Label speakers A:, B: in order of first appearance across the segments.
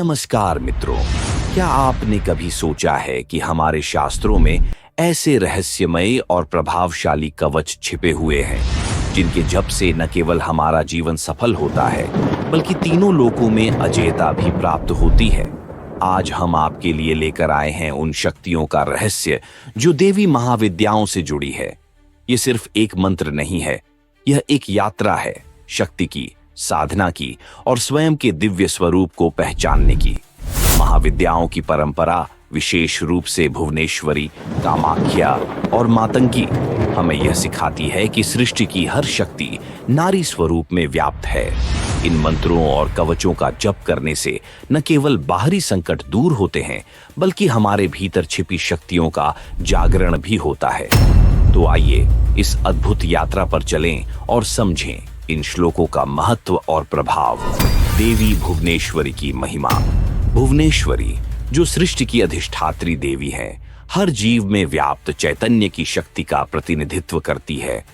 A: नमस्कार मित्रों, क्या आपने कभी सोचा है कि हमारे शास्त्रों में ऐसे रहस्यमय और प्रभावशाली कवच छिपे हुए हैं जिनके जप से न केवल हमारा जीवन सफल होता है बल्कि तीनों लोकों में अजेयता भी प्राप्त होती है। आज हम आपके लिए लेकर आए हैं उन शक्तियों का रहस्य जो देवी महाविद्याओं से जुड़ी है। ये सिर्फ एक मंत्र नहीं है, यह एक यात्रा है शक्ति की, साधना की और स्वयं के दिव्य स्वरूप को पहचानने की। महाविद्याओं की परंपरा, विशेष रूप से भुवनेश्वरी, कामाख्या और मातंगी, हमें यह सिखाती है कि सृष्टि की हर शक्ति नारी स्वरूप में व्याप्त है। इन मंत्रों और कवचों का जप करने से न केवल बाहरी संकट दूर होते हैं बल्कि हमारे भीतर छिपी शक्तियों का जागरण भी होता है। तो आइए इस अद्भुत यात्रा पर चलें और समझें इन श्लोकों का महत्व और प्रभाव। देवी भुवनेश्वरी की महिमा। भुवनेश्वरी, जो सृष्टि की अधिष्ठात्री देवी है, हर जीव में व्याप्त चैतन्य की शक्ति का प्रतिनिधित्व करती है।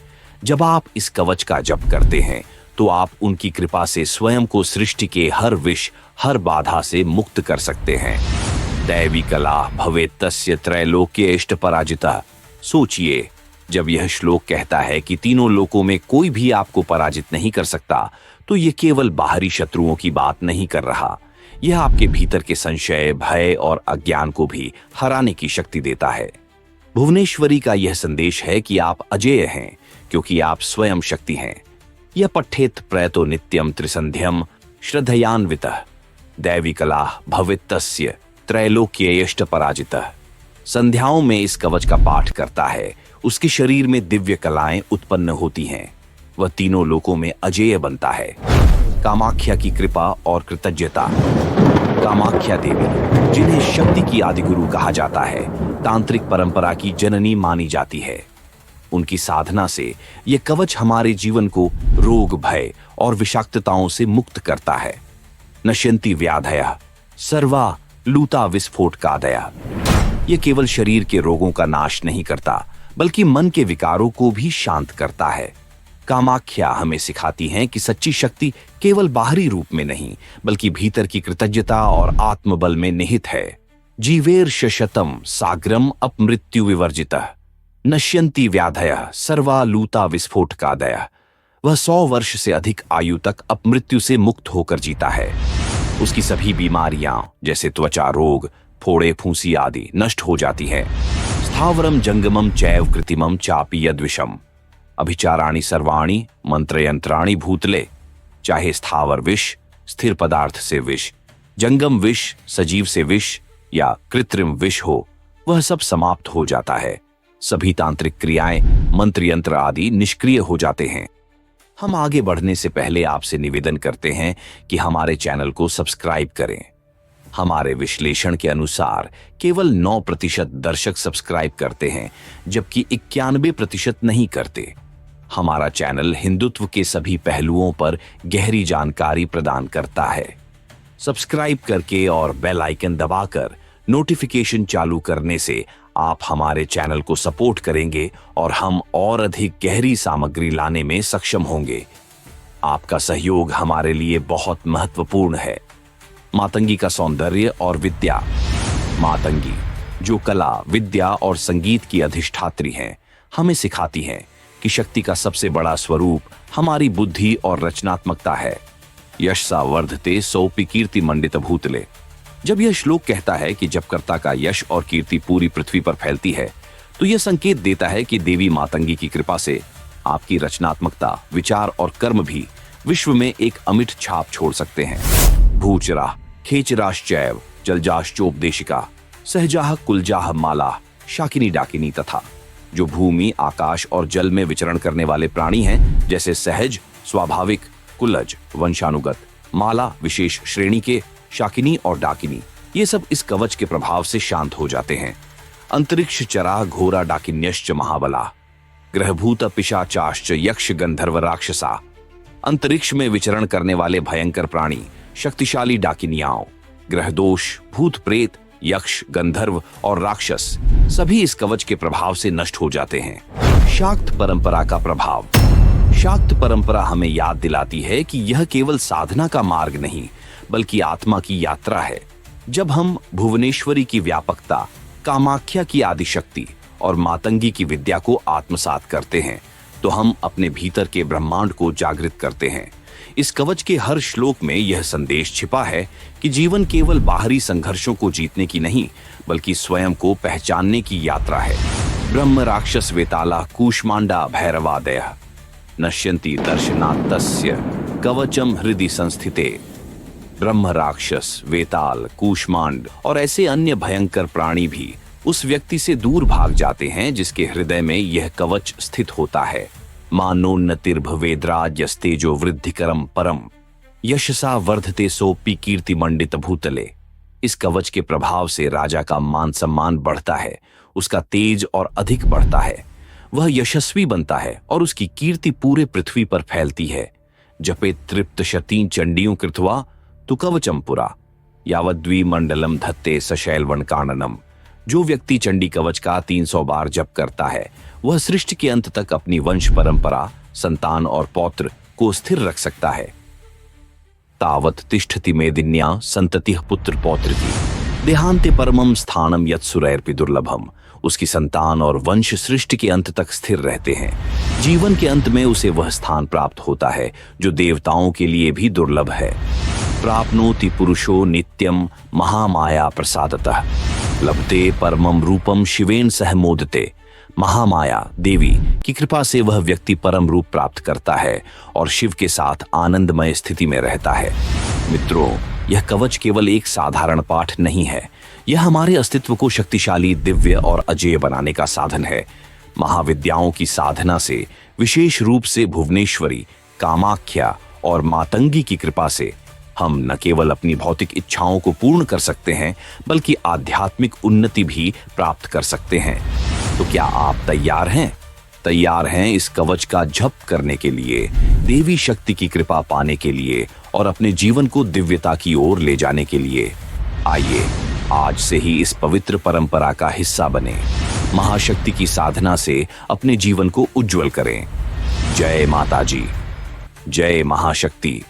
A: जब आप इस कवच का जप करते हैं तो आप उनकी कृपा से स्वयं को सृष्टि के हर विष, हर बाधा से मुक्त कर सकते हैं। दैवी कला भवेत् तस्य त्रैलोक्य इष्ट पराजिता। सोचिए, जब यह श्लोक कहता है कि तीनों लोकों में कोई भी आपको पराजित नहीं कर सकता, तो यह केवल बाहरी शत्रुओं की बात नहीं कर रहा। यह आपके भीतर के संशय, भय और अज्ञान को भी हराने की शक्ति देता है। भुवनेश्वरी का यह संदेश है कि आप अजेय हैं क्योंकि आप स्वयं शक्ति हैं। यह पठेत प्रयतो नित्यम त्रिसंध्यम श्रद्धयान्वितः दैवी कला भवेत् तस्य त्रैलोक्येष्ट पराजितः। संध्याओं में इस कवच का पाठ करता है, उसके शरीर में दिव्य कलाएं उत्पन्न होती हैं, वह तीनों लोकों में अजेय बनता है। कामाख्या की कृपा और कृतज्ञता। कामाख्या देवी, जिन्हें शक्ति की आदिगुरु कहा जाता है, तांत्रिक परंपरा की जननी मानी जाती है। उनकी साधना से यह कवच हमारे जीवन को रोग, भय और विषाक्तताओं से मुक्त करता है। नश्यन्ति व्याधयः सर्वा लूता विस्फोटकादयः। यह केवल शरीर के रोगों का नाश नहीं करता बल्कि मन के विकारों को भी शांत करता है। कामाख्या हमें सिखाती हैं कि सच्ची शक्ति केवल बाहरी रूप में नहीं बल्कि भीतर की कृतज्ञता और आत्मबल में निहित है। जीवेर्ष शतम साग्रम अपमृत्यु विवर्जितः नश्यन्ति व्याधयः सर्वा लूता विस्फोटकादयः। वह 100 वर्ष से अधिक आयु तक अपमृत्यु से मुक्त होकर जीता है। उसकी सभी बीमारियां जैसे त्वचा रोग, फोड़े, फूंसी आदि नष्ट हो जाती है। स्थावरम जंगमम चैव कृत्रिमम चापि यद्विषम अभिचाराणि सर्वाणि मंत्र यंत्राणि भूतले। चाहे स्थावर विष, स्थिर पदार्थ से विष, जंगम विष, सजीव से विष या कृत्रिम विष हो, वह सब समाप्त हो जाता है। सभी तांत्रिक क्रियाएं, मंत्र यंत्र आदि निष्क्रिय हो जाते हैं। हम आगे बढ़ने से पहले आपसे निवेदन करते हैं कि हमारे चैनल को सब्सक्राइब करें। हमारे विश्लेषण के अनुसार केवल 9% दर्शक सब्सक्राइब करते हैं जबकि 91% नहीं करते। हमारा चैनल हिंदुत्व के सभी पहलुओं पर गहरी जानकारी प्रदान करता है। सब्सक्राइब करके और बेल आइकन दबाकर नोटिफिकेशन चालू करने से आप हमारे चैनल को सपोर्ट करेंगे और हम और अधिक गहरी सामग्री लाने में सक्षम होंगे। आपका सहयोग हमारे लिए बहुत महत्वपूर्ण है। मातंगी का सौंदर्य और विद्या। मातंगी, जो कला, विद्या और संगीत की अधिष्ठात्री हैं, हमें सिखाती हैं कि शक्ति का सबसे बड़ा स्वरूप हमारी बुद्धि और रचनात्मकता है। यशसा वर्धते सोपि कीर्ति मंडित भूतले। जब यह श्लोक कहता है कि जपकर्ता का यश और कीर्ति पूरी पृथ्वी पर फैलती है, तो यह संकेत देता है कि देवी मातंगी की कृपा से आपकी रचनात्मकता, विचार और कर्म भी विश्व में एक अमिट छाप छोड़ सकते हैं। भूचरा खेचराश्चैव जलजाश्चोपदेशिका सहजाह कुलजाह माला शाकिनी डाकिनी। तथा जो भूमि, आकाश और जल में विचरण करने वाले प्राणी हैं, जैसे सहज, स्वाभाविक, कुलज वंशानुगत, माला विशेष श्रेणी के, शाकिनी और डाकिनी, ये सब इस कवच के प्रभाव से शांत हो जाते हैं। अंतरिक्ष चरा घोरा डाकिन्यश्च महाबला ग्रहभूत पिशाचाश्च यक्ष गंधर्व राक्षसा। अंतरिक्ष में विचरण करने वाले भयंकर प्राणी, शक्तिशाली डाकिनियाओं, ग्रहदोष, भूत प्रेत, यक्ष, गंधर्व और राक्षस सभी इस कवच के प्रभाव से नष्ट हो जाते हैं। शाक्त परंपरा का प्रभाव। शाक्त परंपरा हमें याद दिलाती है कि यह केवल साधना का मार्ग नहीं बल्कि आत्मा की यात्रा है। जब हम भुवनेश्वरी की व्यापकता, कामाख्या की आदिशक्ति और मातंगी की विद्या को आत्मसात करते हैं तो हम अपने भीतर के ब्रह्मांड को जागृत करते हैं। इस कवच के हर श्लोक में यह संदेश छिपा है कि जीवन केवल बाहरी संघर्षों को जीतने की नहीं, बल्कि स्वयं को पहचानने की यात्रा है। ब्रह्म राक्षस वेताला कूष्मांडा भैरवादय नश्यन्ति दर्शनात्तस्य कवचम हृदि संस्थिते। ब्रह्म राक्षस, वेताल, कूष्मांड और ऐसे अन्य भयंकर प्राणी भी उस व्यक्ति से दूर भाग जाते हैं जिसके हृदय में यह कवच स्थित होता है। मानोन्नतिर्भवेद्राज्यस्तेजो वृद्धिकरम परम यशसा वर्धते सोपि कीर्ति मंडित भूतले। इस कवच के प्रभाव से राजा का मान सम्मान बढ़ता है, उसका तेज और अधिक बढ़ता है, वह यशस्वी बनता है और उसकी कीर्ति पूरे पृथ्वी पर फैलती है। जपे तृप्त शतीं चंडियों कृत्वा तु कवचम पुरा यावद्विमंडलम धत्ते सशैलवन काननम। जो व्यक्ति चंडी कवच का 300 बार जप करता है वह सृष्टि के अंत तक अपनी वंश परंपरा, संतान और पौत्र को स्थिर रख सकता है। तावत तिष्ठति मेदिन्या संततिः पुत्र पौत्र की देहांते परमम स्थानम यत् सुरैर्पि दुर्लभम। उसकी संतान और वंश सृष्टि के अंत तक स्थिर रहते हैं। जीवन के अंत में उसे वह स्थान प्राप्त होता है जो देवताओं के लिए भी दुर्लभ है। प्राप्नोति पुरुषो नित्यम महामाया प्रसादतः लभते परमम रूपम शिवेन सह मोदते। महामाया देवी की कृपा से वह व्यक्ति परम रूप प्राप्त करता है और शिव के साथ आनंदमय स्थिति में रहता है। मित्रों, यह कवच केवल एक साधारण पाठ नहीं है, यह हमारे अस्तित्व को शक्तिशाली, दिव्य और अजेय बनाने का साधन है। महाविद्याओं की साधना से, विशेष रूप से भुवनेश्वरी, कामाख्या और मातंगी की कृपा से हम न केवल अपनी भौतिक इच्छाओं को पूर्ण कर सकते हैं, बल्कि आध्यात्मिक उन्नति भी प्राप्त कर सकते हैं। तो क्या आप तैयार हैं? तैयार हैं इस कवच का जप करने के लिए, देवी शक्ति की कृपा पाने के लिए और अपने जीवन को दिव्यता की ओर ले जाने के लिए? आइए आज से ही इस पवित्र परंपरा का हिस्सा बने। महाशक्ति की साधना से अपने जीवन को उज्जवल करें। जय माता जी, जय महाशक्ति।